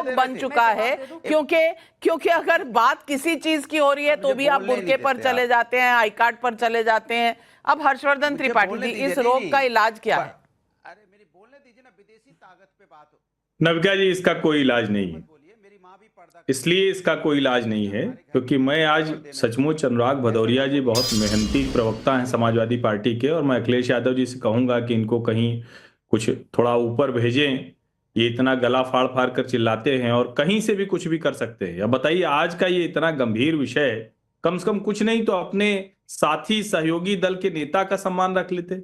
Joke बन चुका है, क्योंकि अगर बात किसी चीज की हो रही है तो भी आप बुर्के पर चले जाते हैं, आई कार्ड पर चले जाते हैं। अब हर्षवर्धन त्रिपाठी जी, इस रोग का इलाज क्या है? अरे मेरी बोलने दीजिए ना, विदेशी ताकत पे बात हो। नविका जी, इसका कोई इलाज नहीं है। इसलिए इसका कोई इलाज नहीं है क्योंकि मैं आज सचमुच अनुराग भदौरिया जी बहुत मेहनती प्रवक्ता हैं समाजवादी पार्टी के, और मैं अखिलेश यादव जी से कहूंगा कि इनको कहीं कुछ थोड़ा ऊपर भेजें। ये इतना गला फाड़ फाड़ कर चिल्लाते हैं और कहीं से भी कुछ भी कर सकते हैं। अब बताइए, आज का ये इतना गंभीर विषय, कम से कम कुछ नहीं तो अपने साथी सहयोगी दल के नेता का सम्मान रख लेते,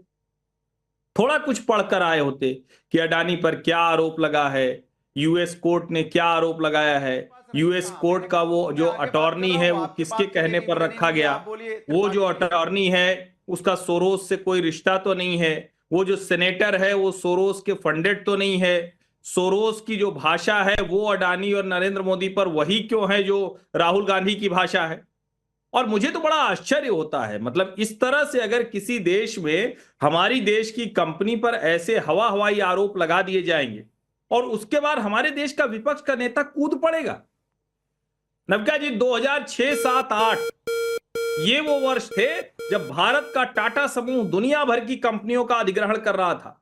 थोड़ा कुछ पढ़कर आए होते कि अडानी पर क्या आरोप लगा है, यूएस कोर्ट ने क्या आरोप लगाया है, यूएस कोर्ट का वो जो अटॉर्नी है वो किसके कहने पर रखा गया, वो जो अटॉर्नी है उसका सोरोस से कोई रिश्ता तो नहीं है, वो जो सेनेटर है वो सोरोस के फंडेड तो नहीं है, सोरोस की जो भाषा है वो अडानी और नरेंद्र मोदी पर वही क्यों है जो राहुल गांधी की भाषा है। और मुझे तो बड़ा आश्चर्य होता है, मतलब इस तरह से अगर किसी देश में हमारी देश की कंपनी पर ऐसे हवा हवाई आरोप लगा दिए जाएंगे और उसके बाद हमारे देश का विपक्ष का नेता कूद पड़ेगा। नवका जी, 2006, 7, 8 ये वो वर्ष थे जब भारत का टाटा समूह दुनिया भर की कंपनियों का अधिग्रहण कर रहा था।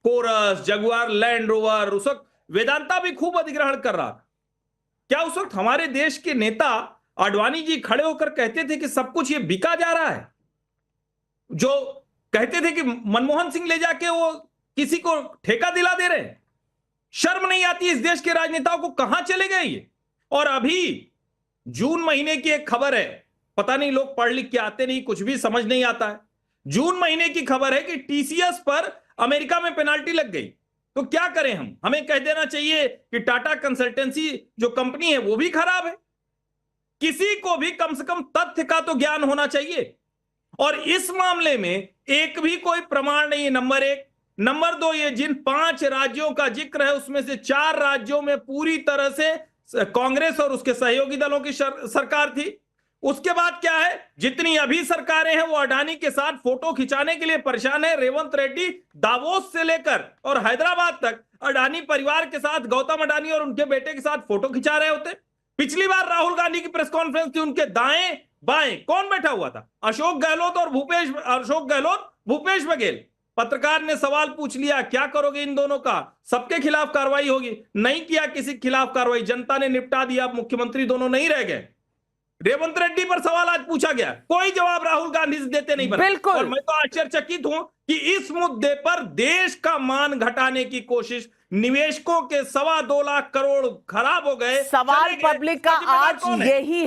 कोरस, जगुआर लैंड रोवर, उस वक्त वेदांता भी खूब अधिग्रहण कर रहा था। क्या उस वक्त हमारे देश के नेता आडवाणी जी खड़े होकर कहते थे कि सब कुछ ये बिका जा रहा है? जो कहते थे कि मनमोहन सिंह ले जाके वो किसी को ठेका दिला दे रहे हैं? शर्म नहीं आती इस देश के राजनेताओं को? कहां चले गए ये? और अभी जून महीने की एक खबर है, पता नहीं लोग पढ़ लिख के आते नहीं, कुछ भी समझ नहीं आता है। जून महीने की खबर है कि टीसीएस पर अमेरिका में पेनाल्टी लग गई। तो क्या करें हम? हमें कह देना चाहिए कि टाटा कंसल्टेंसी जो कंपनी है वो भी खराब है। किसी को भी कम से कम तथ्य का तो ज्ञान होना चाहिए। और इस मामले में एक भी कोई प्रमाण नहीं है, नंबर एक। नंबर दो, ये जिन 5 राज्यों का जिक्र है उसमें से 4 राज्यों में पूरी तरह से कांग्रेस और उसके सहयोगी दलों की सरकार थी। उसके बाद क्या है, जितनी अभी सरकारें हैं वो अडानी के साथ फोटो खिंचाने के लिए परेशान है। रेवंत रेड्डी दावोस से लेकर और हैदराबाद तक अडानी परिवार के साथ, गौतम अडानी और उनके बेटे के साथ फोटो खिंचा रहे होते। पिछली बार राहुल गांधी की प्रेस कॉन्फ्रेंस थी, उनके दाएं बाएं कौन बैठा हुआ था? अशोक गहलोत, भूपेश बघेल। पत्रकार ने सवाल पूछ लिया, क्या करोगे इन दोनों का? सबके खिलाफ कार्रवाई होगी। नहीं किया किसी के खिलाफ कार्रवाई, जनता ने निपटा दिया। अब मुख्यमंत्री दोनों नहीं रह गए। रेवंत रेड्डी पर सवाल आज पूछा गया, कोई जवाब राहुल गांधी से देते नहीं बना। बिल्कुल। और मैं तो आश्चर्यचकित हूं कि इस मुद्दे पर देश का मान घटाने की कोशिश, निवेशकों के 2.25 लाख करोड़ खराब हो गए। सवाल पब्लिक का आज यही है।